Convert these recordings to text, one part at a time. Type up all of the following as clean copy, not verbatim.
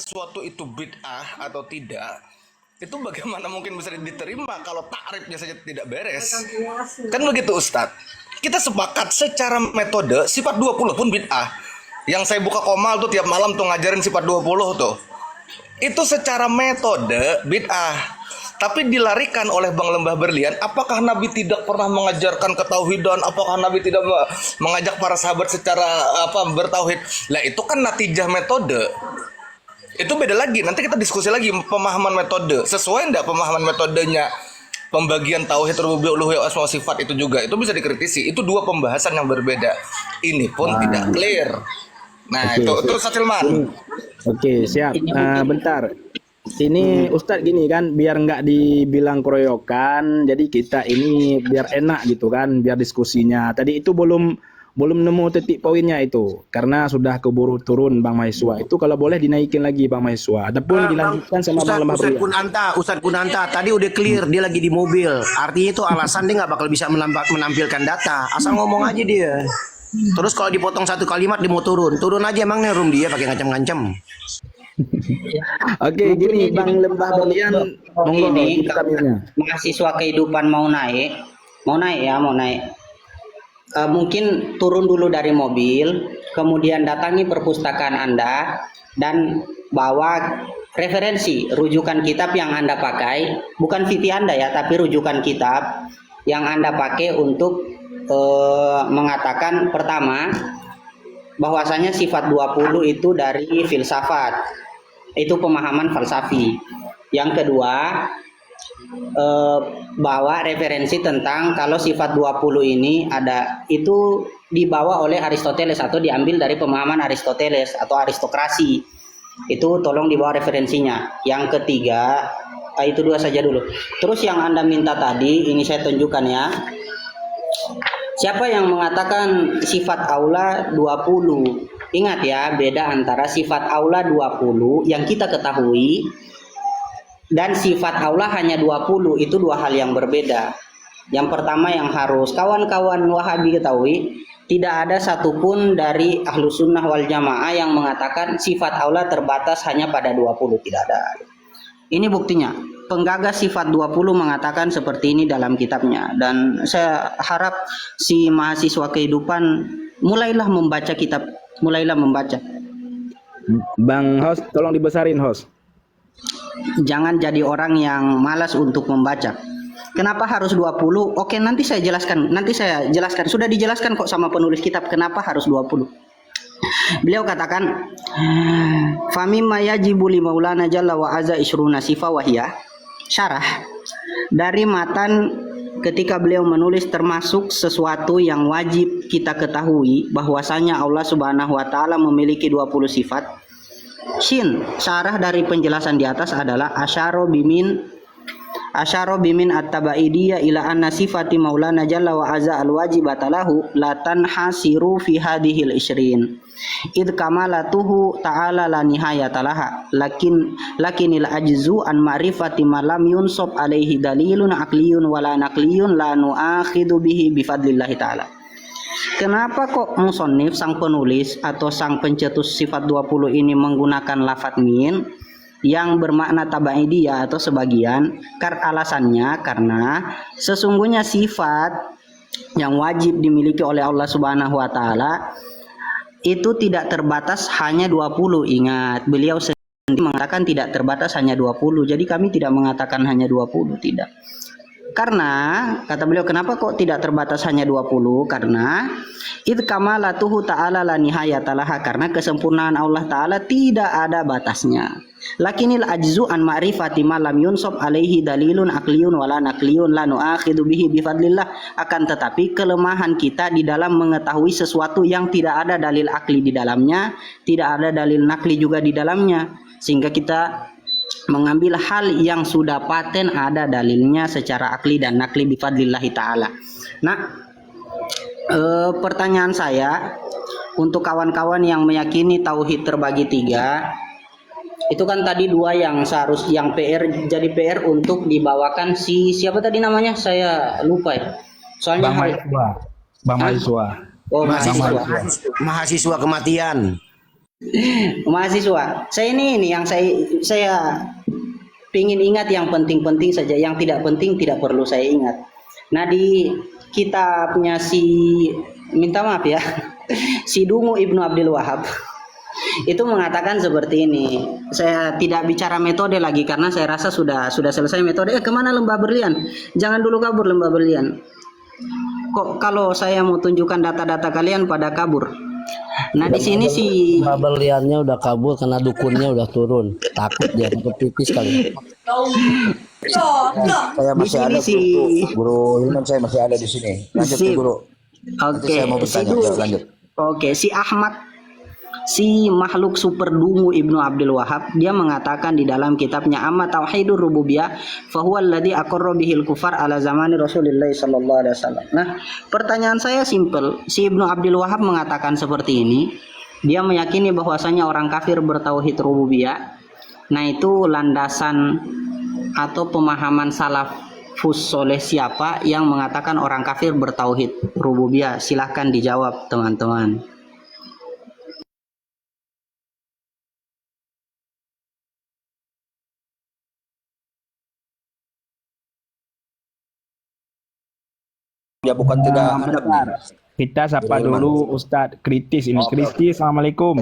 sesuatu itu bid'ah atau tidak, itu bagaimana mungkin bisa diterima kalau takrifnya saja tidak beres? Kan begitu Ustadz. Kita sepakat secara metode sifat 20 pun bid'ah. Yang saya buka komal tuh tiap malam tuh ngajarin sifat 20 tuh. Itu secara metode bid'ah. Tapi dilarikan oleh Bang Lembah Berlian, apakah Nabi tidak pernah mengajarkan ketauhidan? Apakah Nabi tidak mengajak para sahabat secara bertauhid? Lah itu kan natijah metode. Itu beda lagi. Nanti kita diskusi lagi pemahaman metode. Sesuai enggak pemahaman metodenya? Pembagian tauhid rububiyah uluhiyah asma wa sifat itu juga. Itu bisa dikritisi. Itu dua pembahasan yang berbeda. Ini pun tidak clear. Nah, itu Satilman. Oke, siap. Bentar. Ini Ustadz gini kan, biar nggak dibilang keroyokan, jadi kita ini biar enak gitu kan, biar diskusinya. Tadi itu belum nemu titik poinnya itu, karena sudah keburu turun Bang Mahasiswa. Itu kalau boleh dinaikin lagi Bang Mahasiswa. Adapun dilanjutkan sama Bang Lembah Berlian. Ustadz Kunanta tadi udah clear, dia lagi di mobil. Artinya itu alasan dia nggak bakal bisa menampilkan data. Asal ngomong aja dia. Terus kalau dipotong satu kalimat dia mau turun aja emangnya room dia pakai ngancam-ngancam. Oke, gini Bang Lembah Berlian, monggo ini kaminya. mahasiswa kehidupan mau naik ya, mungkin turun dulu dari mobil, kemudian datangi perpustakaan Anda dan bawa referensi rujukan kitab yang Anda pakai, bukan VT Anda ya, tapi rujukan kitab yang Anda pakai untuk mengatakan pertama bahwasanya sifat 20 itu dari filsafat. Itu pemahaman falsafi. Yang kedua, bawa referensi tentang kalau sifat 20 ini ada, itu dibawa oleh Aristoteles atau diambil dari pemahaman Aristoteles atau aristokrasi. Itu tolong dibawa referensinya. Yang ketiga, itu dua saja dulu. Terus yang Anda minta tadi, ini saya tunjukkan ya. Siapa yang mengatakan sifat aula 20? Ingat ya, beda antara sifat aula 20 yang kita ketahui dan sifat aula hanya 20, itu dua hal yang berbeda. Yang pertama yang harus kawan-kawan Wahabi ketahui, tidak ada satupun dari ahlu sunnah wal jamaah yang mengatakan sifat aula terbatas hanya pada 20, tidak ada. Ini buktinya. Penggagas sifat 20 mengatakan seperti ini dalam kitabnya, dan saya harap si mahasiswa kehidupan mulailah membaca kitab, mulailah membaca. Bang host, tolong dibesarin host. Jangan jadi orang yang malas untuk membaca. Kenapa harus 20? Oke, nanti saya jelaskan. Sudah dijelaskan kok sama penulis kitab kenapa harus 20. Beliau katakan, famimma yajibu li maulana jalla wa azza isruna sifa wahiyah. Syarah dari matan ketika beliau menulis termasuk sesuatu yang wajib kita ketahui bahwasanya Allah Subhanahu wa taala memiliki 20 sifat. Shin, syarah dari penjelasan di atas adalah asyaro bimin at-tabaidiyya ila anna sifati maulana jalla wa azza al-wajibata lahu la tanhasiru fi hadhil isrin id kamalatuhu ta'ala la nihayata laha lakinil ajzu an ma'rifati ma lam yunsab alaihi dalilun aqliyun wala naqliyun la nu'akhidu bihi bifadlillahi ta'ala. Kenapa kok musannif sang penulis atau sang pencetus sifat 20 ini menggunakan lafadz min yang bermakna tabaidiyah atau sebagian? Alasannya karena sesungguhnya sifat yang wajib dimiliki oleh Allah Subhanahu wa taala itu tidak terbatas hanya 20. Ingat, beliau sendiri mengatakan tidak terbatas hanya 20. Jadi kami tidak mengatakan hanya 20, tidak. Karena kata beliau, kenapa kok tidak terbatas hanya 20? Karena id kamalatuhu ta'ala la nihayatalaha, karena kesempurnaan Allah taala tidak ada batasnya. Lakinil ajzu an ma'rifati ma lam yunsab alaihi dalilun aqliyun wala naqliyun la nu'akhidu bihi bifadlillah. Akan tetapi kelemahan kita di dalam mengetahui sesuatu yang tidak ada dalil akli di dalamnya, tidak ada dalil nakli juga di dalamnya, sehingga kita mengambil hal yang sudah paten ada dalilnya secara akli dan nakli bifadlillahi ta'ala. Nah, pertanyaan saya untuk kawan-kawan yang meyakini tauhid terbagi tiga, itu kan tadi dua yang yang jadi PR untuk dibawakan siapa tadi namanya, saya lupa ya. Soalnya Bang Mahasiswa. Oh, mahasiswa kematian. Mahasiswa, saya ini yang saya pingin ingat yang penting-penting saja, yang tidak penting tidak perlu saya ingat. Nah, di kitabnya minta maaf ya, si Dungu Ibnu Abdul Wahab itu mengatakan seperti ini. Saya tidak bicara metode lagi karena saya rasa sudah selesai metode. Kemana lembah berlian? Jangan dulu kabur lembah berlian. Kok kalau saya mau tunjukkan data-data kalian pada kabur? Nah, di sini si berliannya udah kabur karena dukunnya udah turun. Takut dia, takut pipis kali. Saya di masih sini ada si Guru Hilman, saya masih ada di sini. Lanjut si Guru. Nanti Oke, saya mau bertanya. Ya, lanjut. Oke, si Ahmad, si makhluk super dungu Ibnu Abdul Wahab, dia mengatakan di dalam kitabnya Amma Tauhidur Rububiyah, fahuwa alladzi aqarra bihil kufar ala zamani Rasulullah sallallahu alaihi wasallam. Nah, pertanyaan saya simpel. Si Ibnu Abdul Wahab mengatakan seperti ini. Dia meyakini bahwasanya orang kafir bertauhid rububiyah. Nah, itu landasan atau pemahaman salafus soleh siapa yang mengatakan orang kafir bertauhid rububiyah? Silahkan dijawab teman-teman. Ya bukan tidak ada. Bentar. Kita sapa dulu Ustadz Kritis ini. Kritis, Assalamualaikum.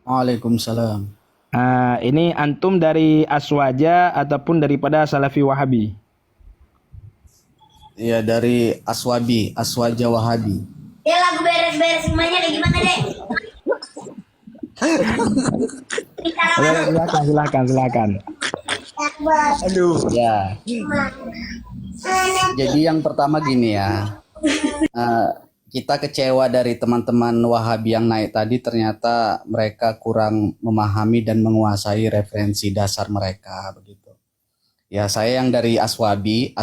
Waalaikumsalam. Ini antum dari Aswaja ataupun daripada Salafi Wahabi? Iya, dari Aswabi, Aswaja Wahabi. Ya lagu beres-beres semuanya kayak gimana deh? Silakan. Aduh. Ya. Jadi yang pertama gini ya. Kita kecewa dari teman-teman Wahabi yang naik tadi, ternyata mereka kurang memahami dan menguasai referensi dasar mereka begitu. Ya, saya yang dari Aswabi,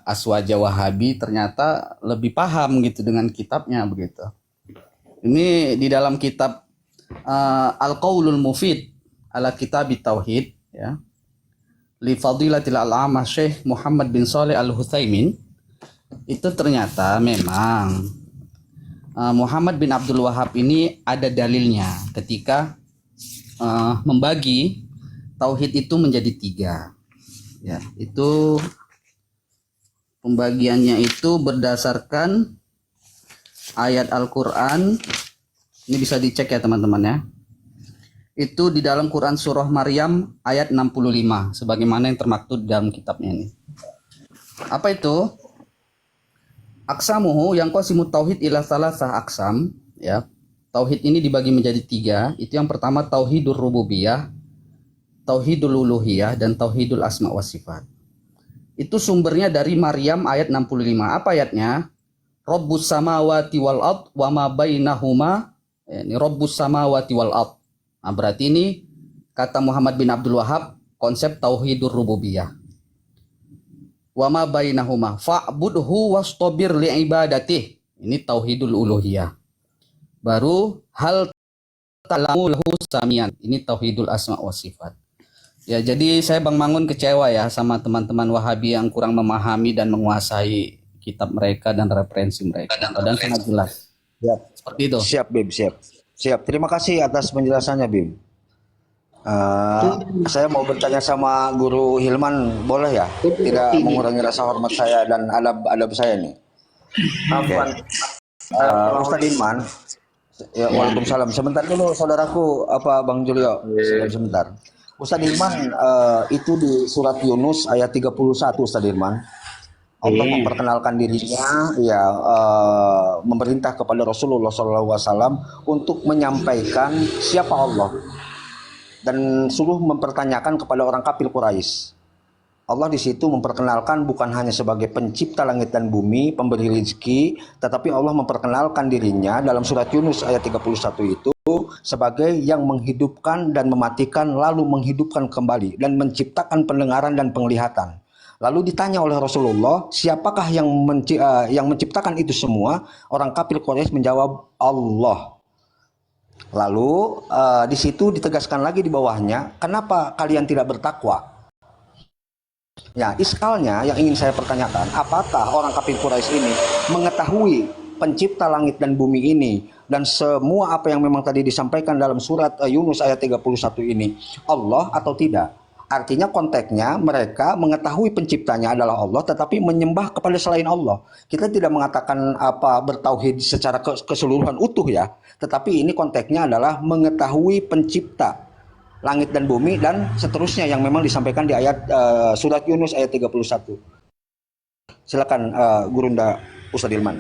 Aswaja Wahabi ternyata lebih paham gitu dengan kitabnya begitu. Ini di dalam kitab Al-Qaulul Mufid ala Kitabit Tauhid ya. Li Fadilatil Al-Amah Syekh Muhammad bin Shalih Al-Utsaimin, itu ternyata memang Muhammad bin Abdul Wahab ini ada dalilnya ketika membagi tauhid itu menjadi 3. Ya, itu pembagiannya itu berdasarkan ayat Al-Qur'an. Ini bisa dicek ya teman-teman ya. Itu di dalam Quran surah Maryam ayat 65 sebagaimana yang termaktub dalam kitabnya ini. Apa itu? Aksamuhu yang qasimut tauhid ila salasah aksam ya. Tauhid ini dibagi menjadi 3. Itu yang pertama tauhidur rububiyah, tauhidul uluhiyah, dan tauhidul asma wa sifat. Itu sumbernya dari Maryam ayat 65. Apa ayatnya? Rabbus samawati wal ard wa ma bainahuma. Ini Rabbus samawati wal ard. Nah, berarti ini kata Muhammad bin Abdul Wahab konsep tauhidur rububiyah. Wa ma bainahuma fa'budhu wastabir li'ibadatih. Ini tauhidul uluhiyah. Baru hal ta'lamu lahu samian. Ini tauhidul asma wa sifat. Ya, jadi saya Bang Mangun kecewa ya sama teman-teman Wahabi yang kurang memahami dan menguasai kitab mereka dan referensi mereka. Dan sangat jelas. Siap. Seperti itu. Siap Bim, siap. Siap. Terima kasih atas penjelasannya Bim. Saya mau bertanya sama Guru Hilman, boleh ya? Tidak mengurangi rasa hormat saya dan adab saya nih. Oke. Ustadz Hilman, ya, waalaikumsalam. Sebentar dulu saudaraku, Bang Julio, sebentar. Ustadz Hilman, itu di surat Yunus ayat 31 Ustadz Hilman. Allah memperkenalkan dirinya, ya, memerintah kepada Rasulullah SAW untuk menyampaikan siapa Allah. Dan suruh mempertanyakan kepada orang kafir Quraisy. Allah di situ memperkenalkan bukan hanya sebagai pencipta langit dan bumi, pemberi rezeki, tetapi Allah memperkenalkan dirinya dalam surat Yunus ayat 31 itu sebagai yang menghidupkan dan mematikan lalu menghidupkan kembali dan menciptakan pendengaran dan penglihatan. Lalu ditanya oleh Rasulullah, siapakah yang menciptakan itu semua? Orang kafir Quraisy menjawab Allah. Lalu di situ ditegaskan lagi di bawahnya, kenapa kalian tidak bertakwa? Ya, iskalnya yang ingin saya pertanyakan, apakah orang kafir Quraisy ini mengetahui pencipta langit dan bumi ini dan semua apa yang memang tadi disampaikan dalam surat Yunus ayat 31 ini Allah atau tidak? Artinya konteksnya mereka mengetahui penciptanya adalah Allah tetapi menyembah kepada selain Allah. Kita tidak mengatakan apa bertauhid secara keseluruhan utuh ya, tetapi ini konteksnya adalah mengetahui pencipta langit dan bumi dan seterusnya yang memang disampaikan di ayat surat Yunus ayat 31. Silakan Gurunda Ustadz Ilman.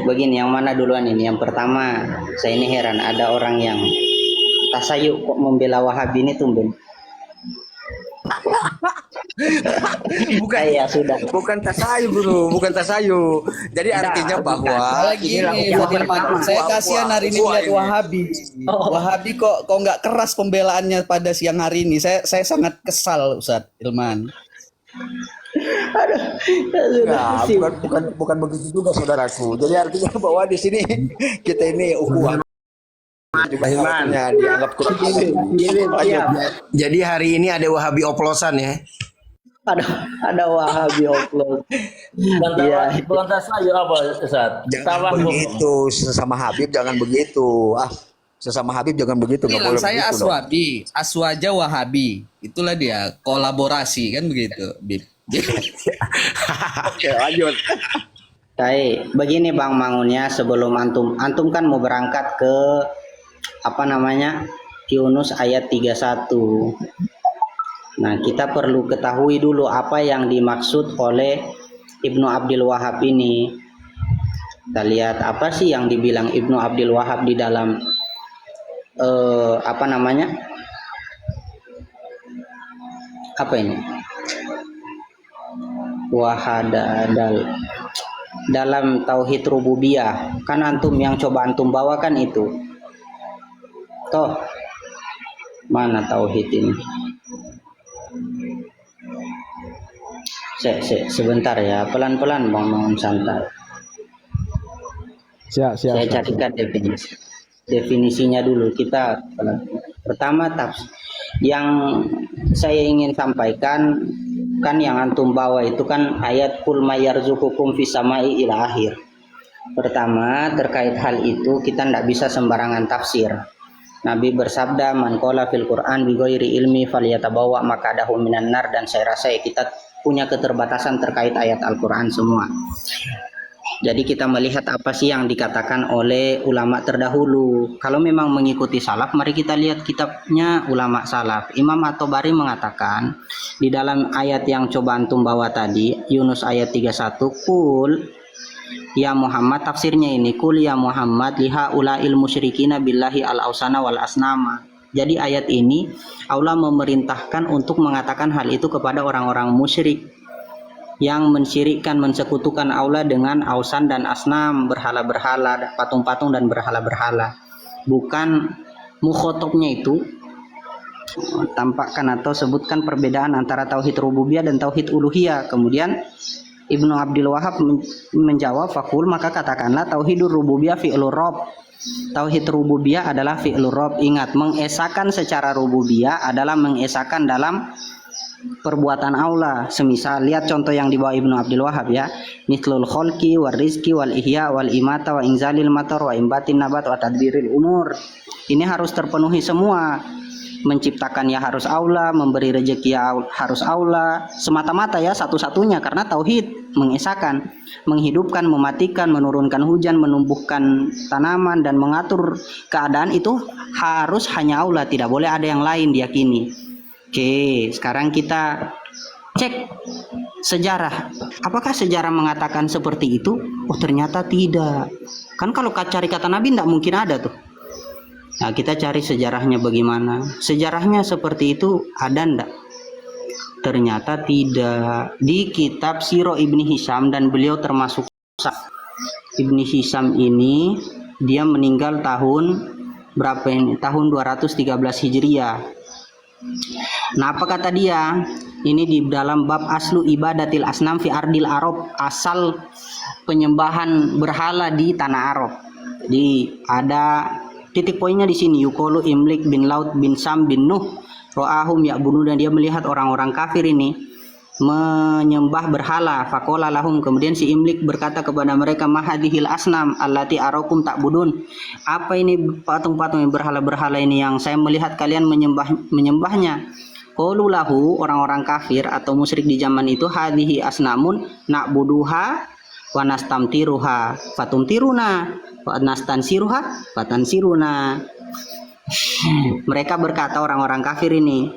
Begini, yang mana duluan ini? Yang pertama, saya ini heran ada orang yang tasayuk kok membela Wahabi ini tumben. Bukan Ya sudah. bukan tasayu Guru, bukan tasayu. Jadi artinya bahwa Gini, yang Ustadz Ilman, pertama. saya kasihan hari ini lihat Wahabi. Wahabi kok nggak keras pembelaannya pada siang hari ini. Saya sangat kesal, Ustadz Ilman. Nah, bukan begitu juga saudaraku. Jadi artinya bahwa di sini kita ini ukhuwah dianggap kurang. jadi hari ini ada Wahabi oplosan ya. Ada Wahabi oplos. Iya. Bukan tasayu apa Ustaz? Jangan begitu sesama Habib, jangan begitu. Sesama Habib jangan begitu. Nggak Bilang boleh saya begitu dong. Aswabi, Aswaja Wahabi. Itulah dia, kolaborasi kan begitu, Bib. Oke, lanjut. Baik, begini Bang Mangunnya, sebelum antum kan mau berangkat ke Yunus ayat 31. Nah, kita perlu ketahui dulu apa yang dimaksud oleh Ibnu Abdul Wahab ini. Kita lihat apa sih yang dibilang Ibnu Abdul Wahab di dalam apa ini? Wahadadal dalam tauhid rububiyah. Kan antum yang coba antum bawakan itu. Toh mana tauhid ini? Sebentar ya, pelan-pelan Bang Mangun, santai. Siap. Saya carikan definisinya dulu. Kita pertama yang saya ingin sampaikan kan yang antum bawa itu kan ayat kul mayarzukukum fis samai ila akhir. Pertama terkait hal itu kita tidak bisa sembarangan tafsir. Nabi bersabda man qala fil Quran bi ghairi ilmi falyatabawa maqadahu minan nar, dan saya rasa kita punya keterbatasan terkait ayat Al-Qur'an semua. Jadi kita melihat apa sih yang dikatakan oleh ulama terdahulu. Kalau memang mengikuti salaf, mari kita lihat kitabnya ulama salaf. Imam At-Tabari mengatakan di dalam ayat yang coba antum bawa tadi, Yunus ayat 31, kul ya Muhammad, tafsirnya ini kul ya Muhammad liha ulail musyrikina billahi al-ausana wal asnama. Jadi ayat ini Allah memerintahkan untuk mengatakan hal itu kepada orang-orang musyrik yang mensyirikkan, mensekutukan Allah dengan ausan dan asnam, berhala-berhala, patung-patung dan berhala-berhala. Bukan mukhotobnya itu tampakkan atau sebutkan perbedaan antara tauhid rububiyah dan tauhid uluhiyah. Kemudian Ibnu Abdul Wahab menjawab fakul, maka katakanlah tauhidur rububiyah fi'lur rabb. Tauhid rububiyah adalah fi'lur rabb. Ingat, mengesakan secara rububiyah adalah mengesakan dalam perbuatan Allah. Semisal lihat contoh yang dibawa Ibnu Abdul Wahab ya, mithlul kholqi war rizki wal ihya wal imata wa inzalil matar wa imbatin nabat wa tadbiril umur. Ini harus terpenuhi semua. Menciptakan ya harus Allah, memberi rezeki ya harus Allah, semata-mata ya satu-satunya, karena tauhid mengesakan, menghidupkan, mematikan, menurunkan hujan, menumbuhkan tanaman dan mengatur keadaan itu harus hanya Allah, tidak boleh ada yang lain diyakini. Oke, sekarang kita cek sejarah. Apakah sejarah mengatakan seperti itu? Oh, ternyata tidak. Kan kalau cari kata Nabi tidak mungkin ada tuh. Nah, kita cari sejarahnya bagaimana. Sejarahnya seperti itu ada ndak? Ternyata tidak. Di kitab Sirah Ibni Hisham, dan beliau termasuk Ibni Hisham ini, dia meninggal tahun berapa ini? Tahun 213 Hijriah. Nah, apa kata dia? Ini di dalam bab aslu ibadatil asnam fi ardil Arab, asal penyembahan berhala di tanah Arab. Jadi ada titik poinnya di sini. Yukolu Imlik bin Laut bin Sam bin Nuh ro'ahum ya'budun, dan dia melihat orang-orang kafir ini menyembah berhala. Faqala lahum, kemudian si Imlik berkata kepada mereka, mahadihil asnam allati arakum ta'budun. Apa ini patung-patung berhala-berhala ini yang saya melihat kalian menyembahnya? Qalu lahu, orang-orang kafir atau musyrik di zaman itu, hadihi asnamun na'buduha wa nastamtiruha fatumtiruna wa nastansiruha fatansiruna. Mereka berkata, orang-orang kafir ini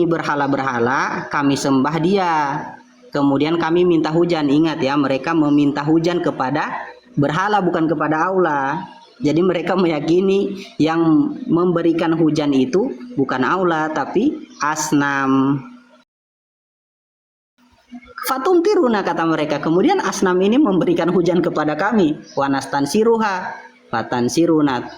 berhala-berhala, kami sembah dia, kemudian kami minta hujan. Ingat ya, mereka meminta hujan kepada berhala, bukan kepada Allah. Jadi mereka meyakini yang memberikan hujan itu bukan Allah tapi asnam. Fatum tiruna, kata mereka, kemudian asnam ini memberikan hujan kepada kami. Wanastan siruha fatan sirunat.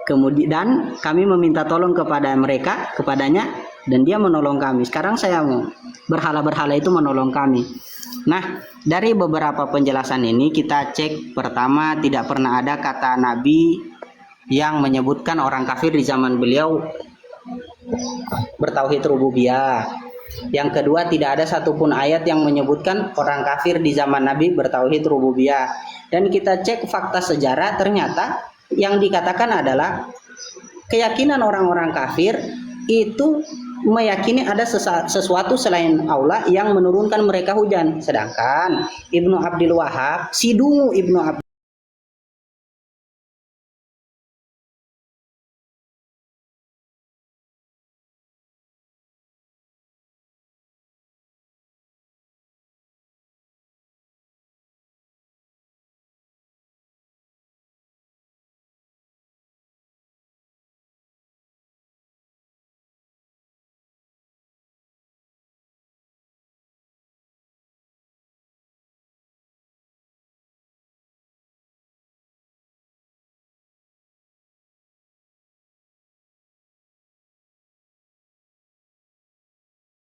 Kemudian kami meminta tolong kepada mereka, kepadanya, dan dia menolong kami. Sekarang saya mau berhala-berhala itu menolong kami. Nah, dari beberapa penjelasan ini kita cek, pertama, tidak pernah ada kata Nabi yang menyebutkan orang kafir di zaman beliau bertauhid rububiyah. Yang kedua, tidak ada satupun ayat yang menyebutkan orang kafir di zaman Nabi bertauhid rububiyah. Dan kita cek fakta sejarah, ternyata yang dikatakan adalah keyakinan orang-orang kafir itu meyakini ada sesuatu selain Allah yang menurunkan mereka hujan. Sedangkan Ibnu Abdul Wahab, si dungu Ibnu Abdul